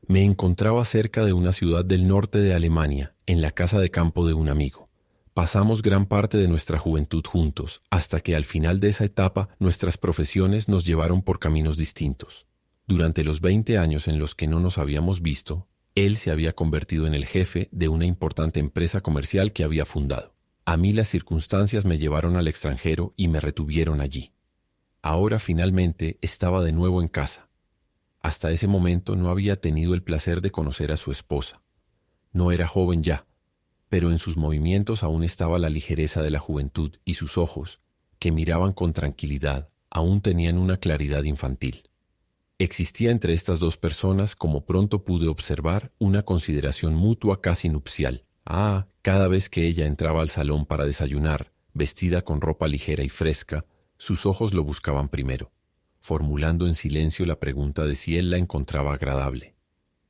Me encontraba cerca de una ciudad del norte de Alemania, en la casa de campo de un amigo. Pasamos gran parte de nuestra juventud juntos, hasta que al final de esa etapa nuestras profesiones nos llevaron por caminos distintos. Durante los 20 años en los que no nos habíamos visto, él se había convertido en el jefe de una importante empresa comercial que había fundado. A mí las circunstancias me llevaron al extranjero y me retuvieron allí. Ahora finalmente estaba de nuevo en casa. Hasta ese momento no había tenido el placer de conocer a su esposa. No era joven ya, pero en sus movimientos aún estaba la ligereza de la juventud y sus ojos, que miraban con tranquilidad, aún tenían una claridad infantil. Existía entre estas dos personas, como pronto pude observar, una consideración mutua casi nupcial. Cada vez que ella entraba al salón para desayunar, vestida con ropa ligera y fresca, sus ojos lo buscaban primero, formulando en silencio la pregunta de si él la encontraba agradable.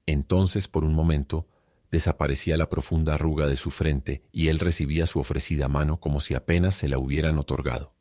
Entonces, por un momento, desaparecía la profunda arruga de su frente y él recibía su ofrecida mano como si apenas se la hubieran otorgado.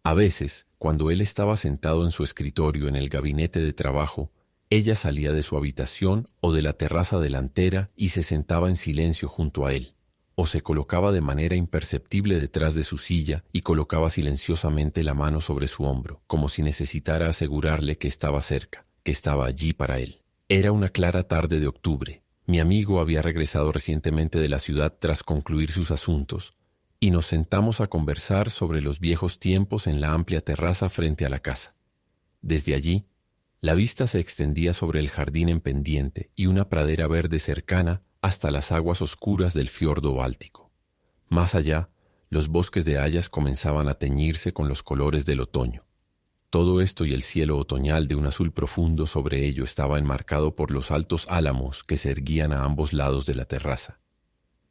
A veces, cuando él estaba sentado en su escritorio en el gabinete de trabajo, ella salía de su habitación o de la terraza delantera y se sentaba en silencio junto a él, o se colocaba de manera imperceptible detrás de su silla y colocaba silenciosamente la mano sobre su hombro, como si necesitara asegurarle que estaba cerca, que estaba allí para él. Era una clara tarde de octubre. Mi amigo había regresado recientemente de la ciudad tras concluir sus asuntos, y nos sentamos a conversar sobre los viejos tiempos en la amplia terraza frente a la casa. Desde allí, la vista se extendía sobre el jardín en pendiente y una pradera verde cercana hasta las aguas oscuras del fiordo báltico. Más allá, los bosques de hayas comenzaban a teñirse con los colores del otoño. Todo esto y el cielo otoñal de un azul profundo sobre ello estaba enmarcado por los altos álamos que se erguían a ambos lados de la terraza.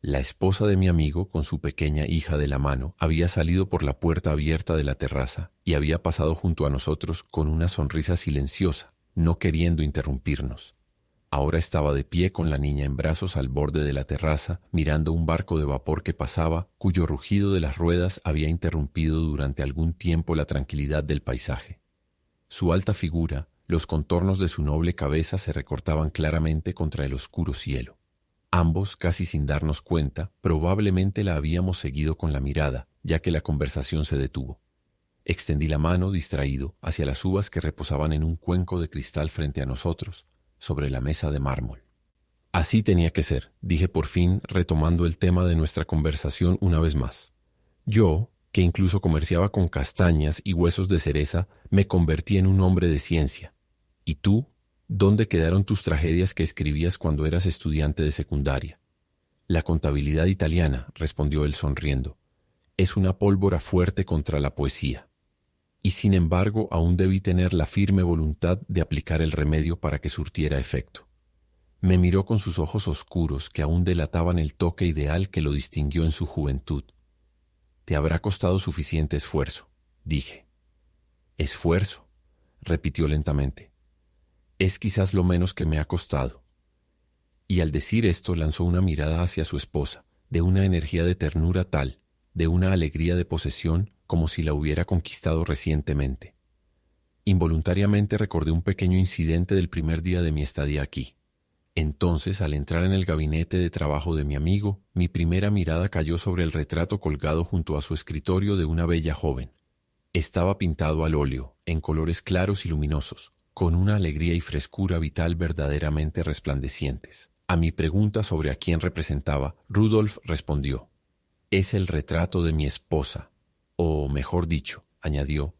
La esposa de mi amigo, con su pequeña hija de la mano, había salido por la puerta abierta de la terraza y había pasado junto a nosotros con una sonrisa silenciosa, no queriendo interrumpirnos. Ahora estaba de pie con la niña en brazos al borde de la terraza, mirando un barco de vapor que pasaba, cuyo rugido de las ruedas había interrumpido durante algún tiempo la tranquilidad del paisaje. Su alta figura, los contornos de su noble cabeza se recortaban claramente contra el oscuro cielo. Ambos, casi sin darnos cuenta, probablemente la habíamos seguido con la mirada, ya que la conversación se detuvo. Extendí la mano, distraído, hacia las uvas que reposaban en un cuenco de cristal frente a nosotros, sobre la mesa de mármol. Así tenía que ser, dije por fin, retomando el tema de nuestra conversación una vez más. Yo, que incluso comerciaba con castañas y huesos de cereza, me convertí en un hombre de ciencia. ¿Y tú? ¿Dónde quedaron tus tragedias que escribías cuando eras estudiante de secundaria? La contabilidad italiana, respondió él sonriendo, es una pólvora fuerte contra la poesía. Y sin embargo aún debí tener la firme voluntad de aplicar el remedio para que surtiera efecto. Me miró con sus ojos oscuros que aún delataban el toque ideal que lo distinguió en su juventud. Te habrá costado suficiente esfuerzo, dije. Esfuerzo, repitió lentamente. Es quizás lo menos que me ha costado. Y al decir esto lanzó una mirada hacia su esposa, de una energía de ternura tal, de una alegría de posesión, como si la hubiera conquistado recientemente. Involuntariamente recordé un pequeño incidente del primer día de mi estadía aquí. Entonces, al entrar en el gabinete de trabajo de mi amigo, mi primera mirada cayó sobre el retrato colgado junto a su escritorio de una bella joven. Estaba pintado al óleo, en colores claros y luminosos, con una alegría y frescura vital verdaderamente resplandecientes. A mi pregunta sobre a quién representaba, Rudolf respondió: «Es el retrato de mi esposa, o mejor dicho», añadió,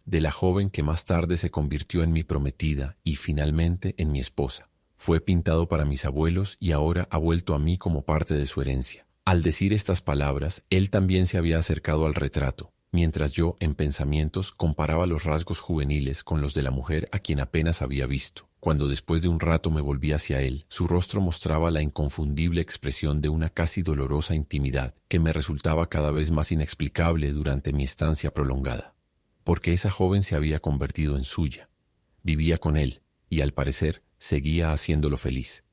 «de la joven que más tarde se convirtió en mi prometida y finalmente en mi esposa. Fue pintado para mis abuelos y ahora ha vuelto a mí como parte de su herencia». Al decir estas palabras, él también se había acercado al retrato, mientras yo, en pensamientos, comparaba los rasgos juveniles con los de la mujer a quien apenas había visto. Cuando después de un rato me volví hacia él, su rostro mostraba la inconfundible expresión de una casi dolorosa intimidad que me resultaba cada vez más inexplicable durante mi estancia prolongada. Porque esa joven se había convertido en suya, vivía con él y, al parecer, seguía haciéndolo feliz.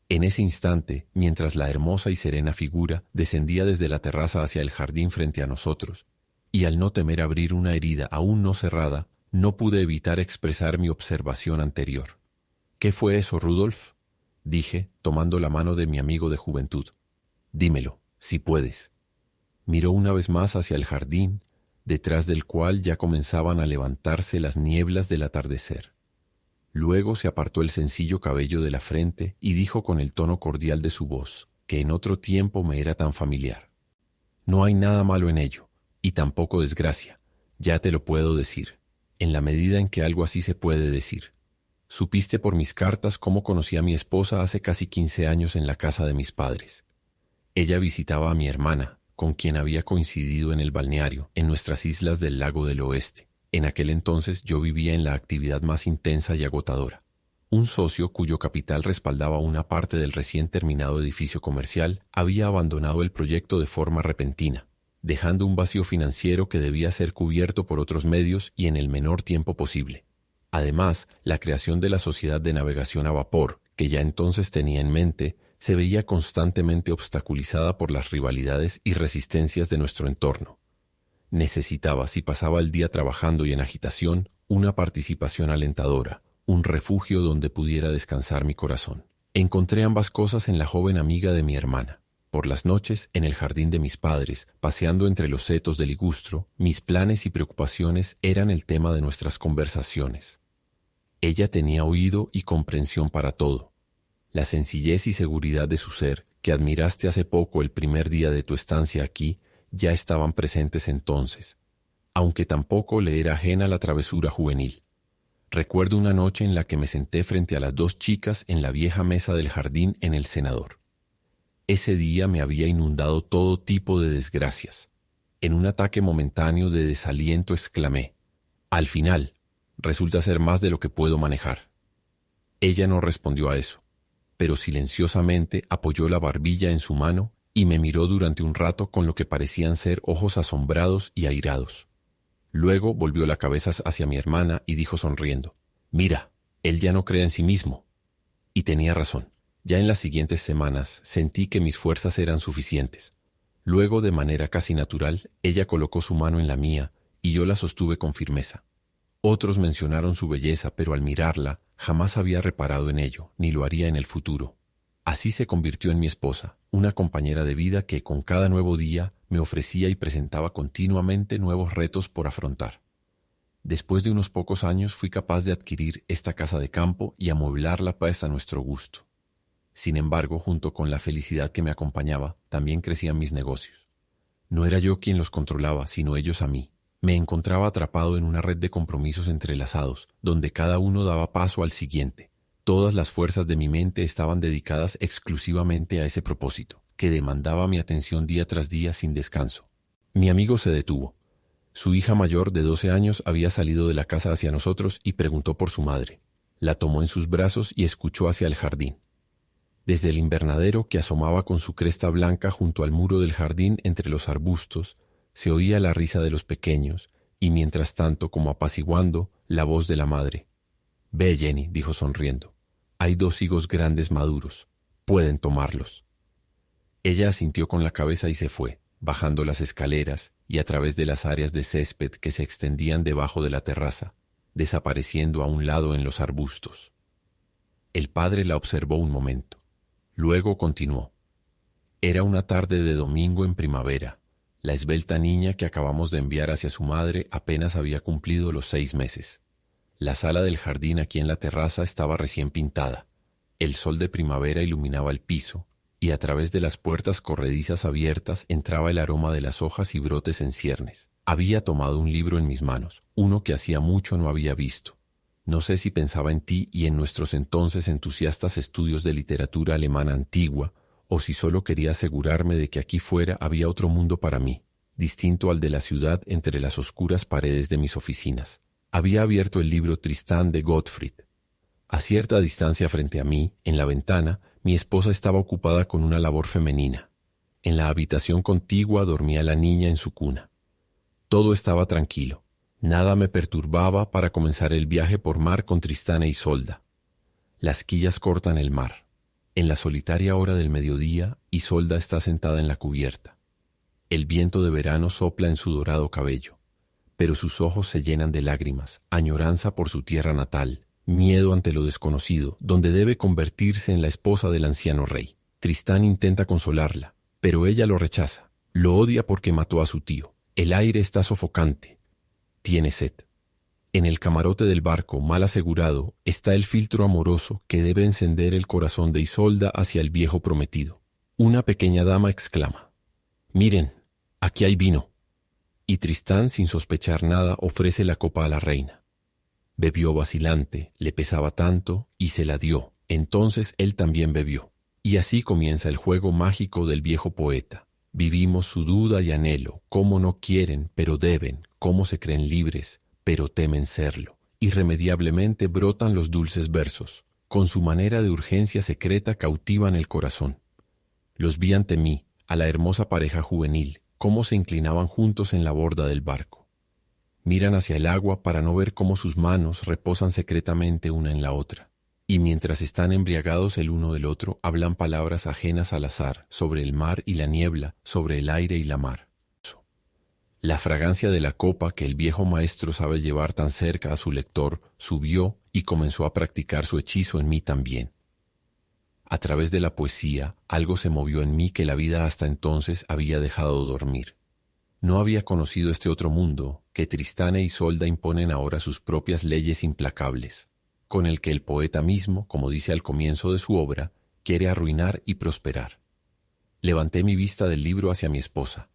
En ese instante, mientras la hermosa y serena figura descendía desde la terraza hacia el jardín frente a nosotros, y al no temer abrir una herida aún no cerrada, no pude evitar expresar mi observación anterior. «¿Qué fue eso, Rudolf?», dije, tomando la mano de mi amigo de juventud. Dímelo, si puedes. Miró una vez más hacia el jardín, detrás del cual ya comenzaban a levantarse las nieblas del atardecer. Luego se apartó el sencillo cabello de la frente y dijo con el tono cordial de su voz, que en otro tiempo me era tan familiar. No hay nada malo en ello, y tampoco desgracia, ya te lo puedo decir, en la medida en que algo así se puede decir. Supiste por mis cartas cómo conocí a mi esposa hace casi 15 años en la casa de mis padres. Ella visitaba a mi hermana, con quien había coincidido en el balneario, en nuestras islas del lago del oeste. En aquel entonces yo vivía en la actividad más intensa y agotadora. Un socio cuyo capital respaldaba una parte del recién terminado edificio comercial había abandonado el proyecto de forma repentina, dejando un vacío financiero que debía ser cubierto por otros medios y en el menor tiempo posible. Además, la creación de la sociedad de navegación a vapor, que ya entonces tenía en mente, se veía constantemente obstaculizada por las rivalidades y resistencias de nuestro entorno. Necesitaba, si pasaba el día trabajando y en agitación, una participación alentadora, un refugio donde pudiera descansar mi corazón. Encontré ambas cosas en la joven amiga de mi hermana. Por las noches, en el jardín de mis padres, paseando entre los setos de ligustro, mis planes y preocupaciones eran el tema de nuestras conversaciones. Ella tenía oído y comprensión para todo. La sencillez y seguridad de su ser, que admiraste hace poco el primer día de tu estancia aquí, ya estaban presentes entonces, aunque tampoco le era ajena la travesura juvenil. Recuerdo una noche en la que me senté frente a las dos chicas en la vieja mesa del jardín en el Senador. Ese día me había inundado todo tipo de desgracias. En un ataque momentáneo de desaliento exclamé, «Al final, resulta ser más de lo que puedo manejar». Ella no respondió a eso, pero silenciosamente apoyó la barbilla en su mano y me miró durante un rato con lo que parecían ser ojos asombrados y airados. Luego volvió la cabeza hacia mi hermana y dijo sonriendo, «Mira, él ya no cree en sí mismo». Y tenía razón. Ya en las siguientes semanas sentí que mis fuerzas eran suficientes. Luego, de manera casi natural, ella colocó su mano en la mía y yo la sostuve con firmeza. Otros mencionaron su belleza, pero al mirarla jamás había reparado en ello, ni lo haría en el futuro. Así se convirtió en mi esposa, una compañera de vida que con cada nuevo día me ofrecía y presentaba continuamente nuevos retos por afrontar. Después de unos pocos años fui capaz de adquirir esta casa de campo y amueblarla pues a nuestro gusto. Sin embargo, junto con la felicidad que me acompañaba, también crecían mis negocios. No era yo quien los controlaba, sino ellos a mí. Me encontraba atrapado en una red de compromisos entrelazados, donde cada uno daba paso al siguiente. Todas las fuerzas de mi mente estaban dedicadas exclusivamente a ese propósito, que demandaba mi atención día tras día sin descanso. Mi amigo se detuvo. Su hija mayor de 12 años había salido de la casa hacia nosotros y preguntó por su madre. La tomó en sus brazos y escuchó hacia el jardín. Desde el invernadero que asomaba con su cresta blanca junto al muro del jardín entre los arbustos, se oía la risa de los pequeños y mientras tanto, como apaciguando, la voz de la madre. «Ve, Jenny», dijo sonriendo. «Hay 2 higos grandes maduros. Pueden tomarlos». Ella asintió con la cabeza y se fue, bajando las escaleras y a través de las áreas de césped que se extendían debajo de la terraza, desapareciendo a un lado en los arbustos. El padre la observó un momento. Luego continuó. Era una tarde de domingo en primavera. La esbelta niña que acabamos de enviar hacia su madre apenas había cumplido los 6 meses. La sala del jardín aquí en la terraza estaba recién pintada. El sol de primavera iluminaba el piso, y a través de las puertas corredizas abiertas entraba el aroma de las hojas y brotes en ciernes. Había tomado un libro en mis manos, uno que hacía mucho no había visto. No sé si pensaba en ti y en nuestros entonces entusiastas estudios de literatura alemana antigua, o si solo quería asegurarme de que aquí fuera había otro mundo para mí, distinto al de la ciudad entre las oscuras paredes de mis oficinas. Había abierto el libro Tristán de Gottfried. A cierta distancia frente a mí, en la ventana, mi esposa estaba ocupada con una labor femenina. En la habitación contigua dormía la niña en su cuna. Todo estaba tranquilo. Nada me perturbaba para comenzar el viaje por mar con Tristán e Isolda. Las quillas cortan el mar. En la solitaria hora del mediodía, Isolda está sentada en la cubierta. El viento de verano sopla en su dorado cabello, pero sus ojos se llenan de lágrimas, añoranza por su tierra natal, miedo ante lo desconocido, donde debe convertirse en la esposa del anciano rey. Tristán intenta consolarla, pero ella lo rechaza. Lo odia porque mató a su tío. El aire está sofocante. Tiene sed. En el camarote del barco, mal asegurado, está el filtro amoroso que debe encender el corazón de Isolda hacia el viejo prometido. Una pequeña dama exclama: «Miren, aquí hay vino». Y Tristán, sin sospechar nada, ofrece la copa a la reina. Bebió vacilante, le pesaba tanto, y se la dio. Entonces él también bebió. Y así comienza el juego mágico del viejo poeta. Vivimos su duda y anhelo, cómo no quieren, pero deben, cómo se creen libres, pero temen serlo. Irremediablemente brotan los dulces versos. Con su manera de urgencia secreta cautivan el corazón. Los vi ante mí, a la hermosa pareja juvenil, cómo se inclinaban juntos en la borda del barco. Miran hacia el agua para no ver cómo sus manos reposan secretamente una en la otra. Y mientras están embriagados el uno del otro, hablan palabras ajenas al azar, sobre el mar y la niebla, sobre el aire y la mar. La fragancia de la copa que el viejo maestro sabe llevar tan cerca a su lector subió y comenzó a practicar su hechizo en mí también. A través de la poesía, algo se movió en mí que la vida hasta entonces había dejado dormir. No había conocido este otro mundo, que Tristán e Isolda imponen ahora sus propias leyes implacables, con el que el poeta mismo, como dice al comienzo de su obra, quiere arruinar y prosperar. Levanté mi vista del libro hacia mi esposa.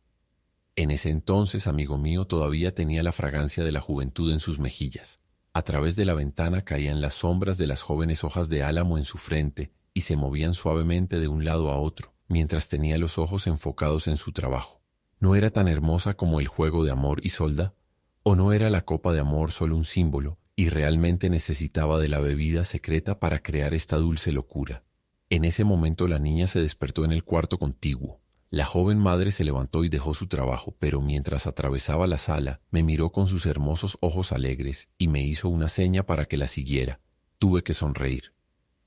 En ese entonces, amigo mío, todavía tenía la fragancia de la juventud en sus mejillas. A través de la ventana caían las sombras de las jóvenes hojas de álamo en su frente y se movían suavemente de un lado a otro, mientras tenía los ojos enfocados en su trabajo. ¿No era tan hermosa como el juego de amor, Isolda? ¿O no era la copa de amor solo un símbolo y realmente necesitaba de la bebida secreta para crear esta dulce locura? En ese momento la niña se despertó en el cuarto contiguo. La joven madre se levantó y dejó su trabajo, pero mientras atravesaba la sala, me miró con sus hermosos ojos alegres y me hizo una seña para que la siguiera. Tuve que sonreír.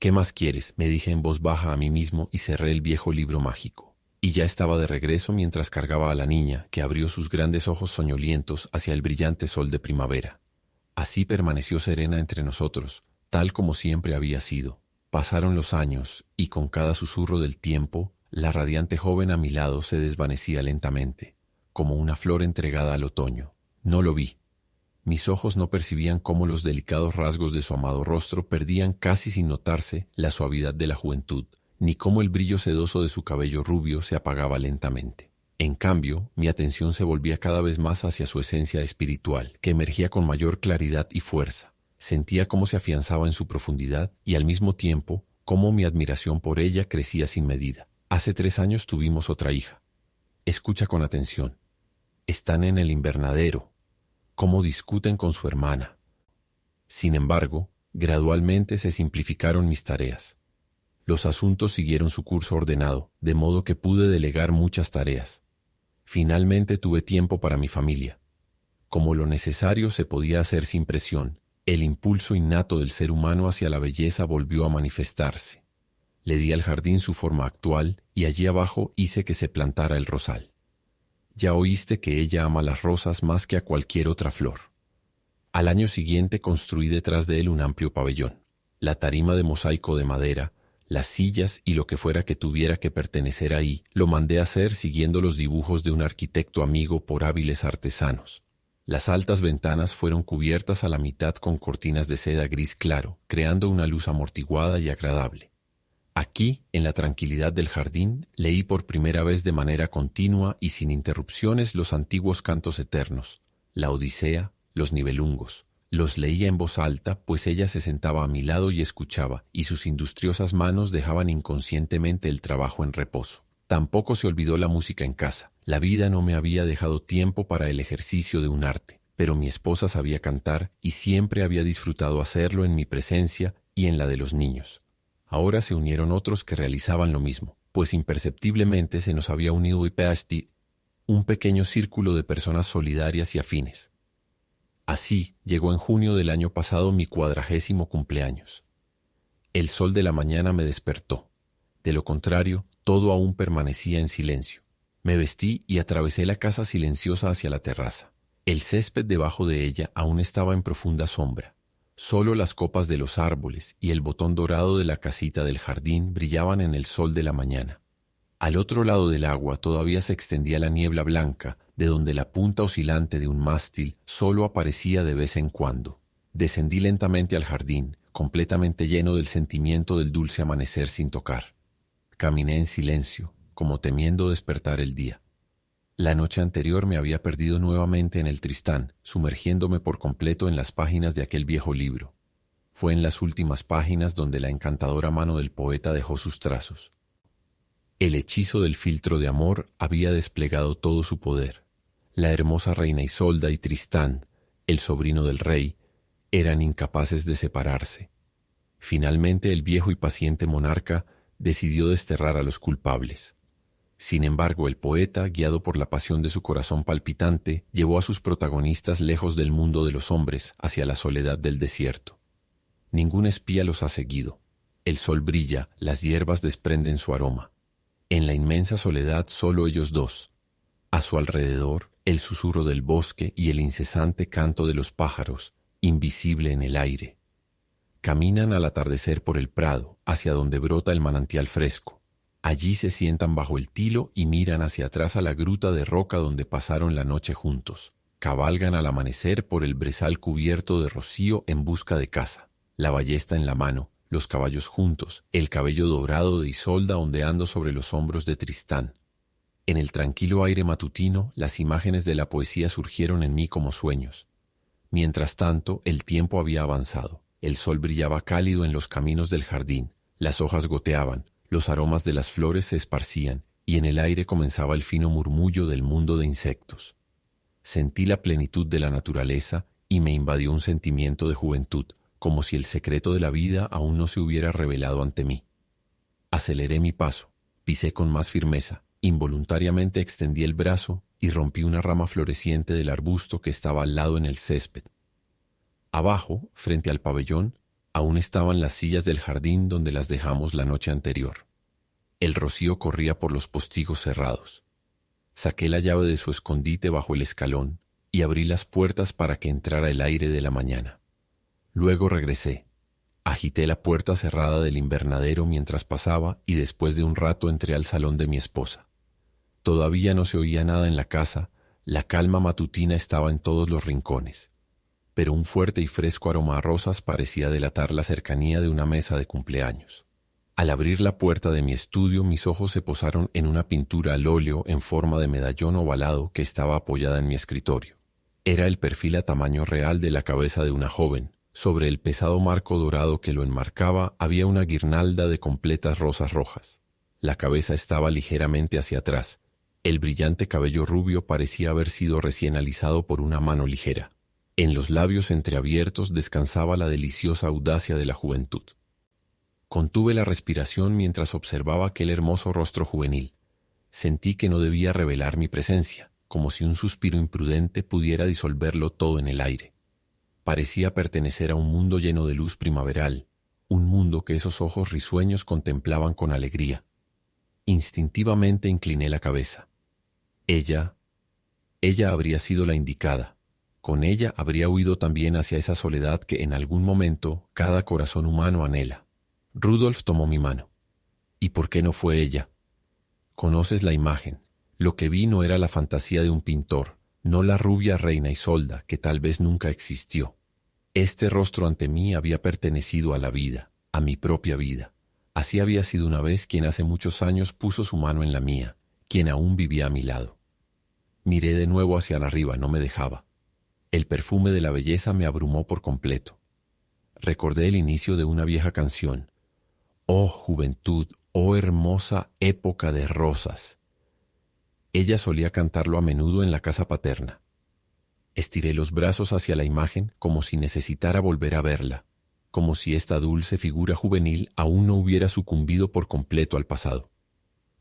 «¿Qué más quieres?», me dije en voz baja a mí mismo y cerré el viejo libro mágico. Y ya estaba de regreso mientras cargaba a la niña, que abrió sus grandes ojos soñolientos hacia el brillante sol de primavera. Así permaneció serena entre nosotros, tal como siempre había sido. Pasaron los años, y con cada susurro del tiempo, la radiante joven a mi lado se desvanecía lentamente, como una flor entregada al otoño. No lo vi. Mis ojos no percibían cómo los delicados rasgos de su amado rostro perdían casi sin notarse la suavidad de la juventud, ni cómo el brillo sedoso de su cabello rubio se apagaba lentamente. En cambio, mi atención se volvía cada vez más hacia su esencia espiritual, que emergía con mayor claridad y fuerza. Sentía cómo se afianzaba en su profundidad y al mismo tiempo cómo mi admiración por ella crecía sin medida. Hace 3 años tuvimos otra hija. Escucha con atención. Están en el invernadero. Cómo discuten con su hermana. Sin embargo, gradualmente se simplificaron mis tareas. Los asuntos siguieron su curso ordenado, de modo que pude delegar muchas tareas. Finalmente tuve tiempo para mi familia. Como lo necesario se podía hacer sin presión, el impulso innato del ser humano hacia la belleza volvió a manifestarse. Le di al jardín su forma actual y allí abajo hice que se plantara el rosal. Ya oíste que ella ama las rosas más que a cualquier otra flor. Al año siguiente construí detrás de él un amplio pabellón. La tarima de mosaico de madera, las sillas y lo que fuera que tuviera que pertenecer ahí, lo mandé hacer siguiendo los dibujos de un arquitecto amigo por hábiles artesanos. Las altas ventanas fueron cubiertas a la mitad con cortinas de seda gris claro, creando una luz amortiguada y agradable. Aquí, en la tranquilidad del jardín, leí por primera vez de manera continua y sin interrupciones los antiguos cantos eternos, la Odisea, los Nibelungos. Los leía en voz alta, pues ella se sentaba a mi lado y escuchaba, y sus industriosas manos dejaban inconscientemente el trabajo en reposo. Tampoco se olvidó la música en casa. La vida no me había dejado tiempo para el ejercicio de un arte, pero mi esposa sabía cantar y siempre había disfrutado hacerlo en mi presencia y en la de los niños. Ahora se unieron otros que realizaban lo mismo, pues imperceptiblemente se nos había unido un pequeño círculo de personas solidarias y afines. Así llegó en junio del año pasado mi 40º cumpleaños. El sol de la mañana me despertó. De lo contrario, todo aún permanecía en silencio. Me vestí y atravesé la casa silenciosa hacia la terraza. El césped debajo de ella aún estaba en profunda sombra. Solo las copas de los árboles y el botón dorado de la casita del jardín brillaban en el sol de la mañana. Al otro lado del agua todavía se extendía la niebla blanca, de donde la punta oscilante de un mástil solo aparecía de vez en cuando. Descendí lentamente al jardín, completamente lleno del sentimiento del dulce amanecer sin tocar. Caminé en silencio, como temiendo despertar el día. La noche anterior me había perdido nuevamente en el Tristán, sumergiéndome por completo en las páginas de aquel viejo libro. Fue en las últimas páginas donde la encantadora mano del poeta dejó sus trazos. El hechizo del filtro de amor había desplegado todo su poder. La hermosa reina Isolda y Tristán, el sobrino del rey, eran incapaces de separarse. Finalmente el viejo y paciente monarca decidió desterrar a los culpables. Sin embargo, el poeta, guiado por la pasión de su corazón palpitante, llevó a sus protagonistas lejos del mundo de los hombres, hacia la soledad del desierto. Ningún espía los ha seguido. El sol brilla, las hierbas desprenden su aroma. En la inmensa soledad solo ellos dos. A su alrededor, el susurro del bosque y el incesante canto de los pájaros, invisible en el aire. Caminan al atardecer por el prado, hacia donde brota el manantial fresco. Allí se sientan bajo el tilo y miran hacia atrás a la gruta de roca donde pasaron la noche juntos. Cabalgan al amanecer por el brezal cubierto de rocío en busca de caza, la ballesta en la mano, los caballos juntos, el cabello dorado de Isolda ondeando sobre los hombros de Tristán. En el tranquilo aire matutino, las imágenes de la poesía surgieron en mí como sueños. Mientras tanto, el tiempo había avanzado. El sol brillaba cálido en los caminos del jardín, las hojas goteaban, los aromas de las flores se esparcían, y en el aire comenzaba el fino murmullo del mundo de insectos. Sentí la plenitud de la naturaleza y me invadió un sentimiento de juventud, como si el secreto de la vida aún no se hubiera revelado ante mí. Aceleré mi paso, pisé con más firmeza, involuntariamente extendí el brazo y rompí una rama floreciente del arbusto que estaba al lado en el césped. Abajo, frente al pabellón, aún estaban las sillas del jardín donde las dejamos la noche anterior. El rocío corría por los postigos cerrados. Saqué la llave de su escondite bajo el escalón y abrí las puertas para que entrara el aire de la mañana. Luego regresé. Agité la puerta cerrada del invernadero mientras pasaba y después de un rato entré al salón de mi esposa. Todavía no se oía nada en la casa, la calma matutina estaba en todos los rincones, pero un fuerte y fresco aroma a rosas parecía delatar la cercanía de una mesa de cumpleaños. Al abrir la puerta de mi estudio, mis ojos se posaron en una pintura al óleo en forma de medallón ovalado que estaba apoyada en mi escritorio. Era el perfil a tamaño real de la cabeza de una joven. Sobre el pesado marco dorado que lo enmarcaba había una guirnalda de completas rosas rojas. La cabeza estaba ligeramente hacia atrás. El brillante cabello rubio parecía haber sido recién alisado por una mano ligera. En los labios entreabiertos descansaba la deliciosa audacia de la juventud. Contuve la respiración mientras observaba aquel hermoso rostro juvenil. Sentí que no debía revelar mi presencia, como si un suspiro imprudente pudiera disolverlo todo en el aire. Parecía pertenecer a un mundo lleno de luz primaveral, un mundo que esos ojos risueños contemplaban con alegría. Instintivamente incliné la cabeza. Ella habría sido la indicada. Con ella habría huido también hacia esa soledad que en algún momento cada corazón humano anhela. Rudolf tomó mi mano. ¿Y por qué no fue ella? Conoces la imagen. Lo que vi no era la fantasía de un pintor, no la rubia reina Isolda, que tal vez nunca existió. Este rostro ante mí había pertenecido a la vida, a mi propia vida. Así había sido una vez quien hace muchos años puso su mano en la mía, quien aún vivía a mi lado. Miré de nuevo hacia arriba, no me dejaba. El perfume de la belleza me abrumó por completo. Recordé el inicio de una vieja canción. Oh juventud, oh hermosa época de rosas. Ella solía cantarlo a menudo en la casa paterna. Estiré los brazos hacia la imagen como si necesitara volver a verla, como si esta dulce figura juvenil aún no hubiera sucumbido por completo al pasado.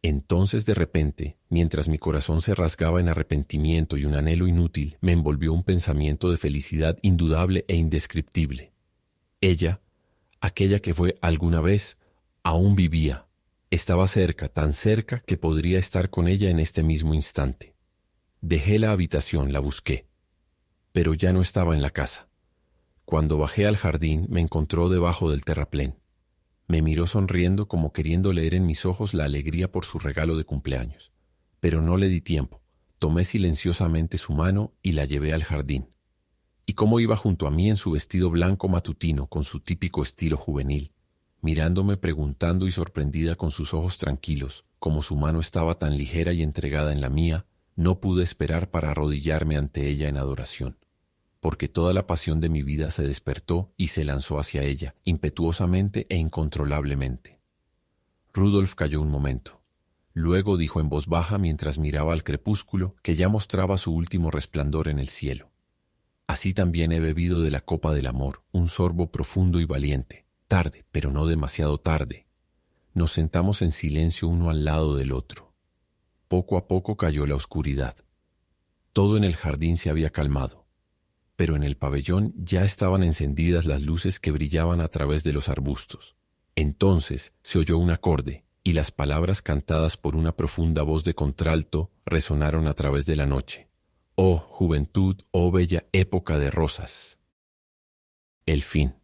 Entonces de repente, mientras mi corazón se rasgaba en arrepentimiento y un anhelo inútil, me envolvió un pensamiento de felicidad indudable e indescriptible. Ella, aquella que fue alguna vez, aún vivía. Estaba cerca, tan cerca que podría estar con ella en este mismo instante. Dejé la habitación, la busqué, pero ya no estaba en la casa. Cuando bajé al jardín, me encontró debajo del terraplén. Me miró sonriendo como queriendo leer en mis ojos la alegría por su regalo de cumpleaños. Pero no le di tiempo. Tomé silenciosamente su mano y la llevé al jardín. Y cómo iba junto a mí en su vestido blanco matutino con su típico estilo juvenil, mirándome preguntando y sorprendida con sus ojos tranquilos, como su mano estaba tan ligera y entregada en la mía, no pude esperar para arrodillarme ante ella en adoración, porque toda la pasión de mi vida se despertó y se lanzó hacia ella, impetuosamente e incontrolablemente. Rudolf calló un momento. Luego dijo en voz baja mientras miraba al crepúsculo que ya mostraba su último resplandor en el cielo. Así también he bebido de la copa del amor, un sorbo profundo y valiente. Tarde, pero no demasiado tarde. Nos sentamos en silencio uno al lado del otro. Poco a poco cayó la oscuridad. Todo en el jardín se había calmado, pero en el pabellón ya estaban encendidas las luces que brillaban a través de los arbustos. Entonces se oyó un acorde, y las palabras cantadas por una profunda voz de contralto resonaron a través de la noche. Oh juventud, oh bella época de rosas. El fin.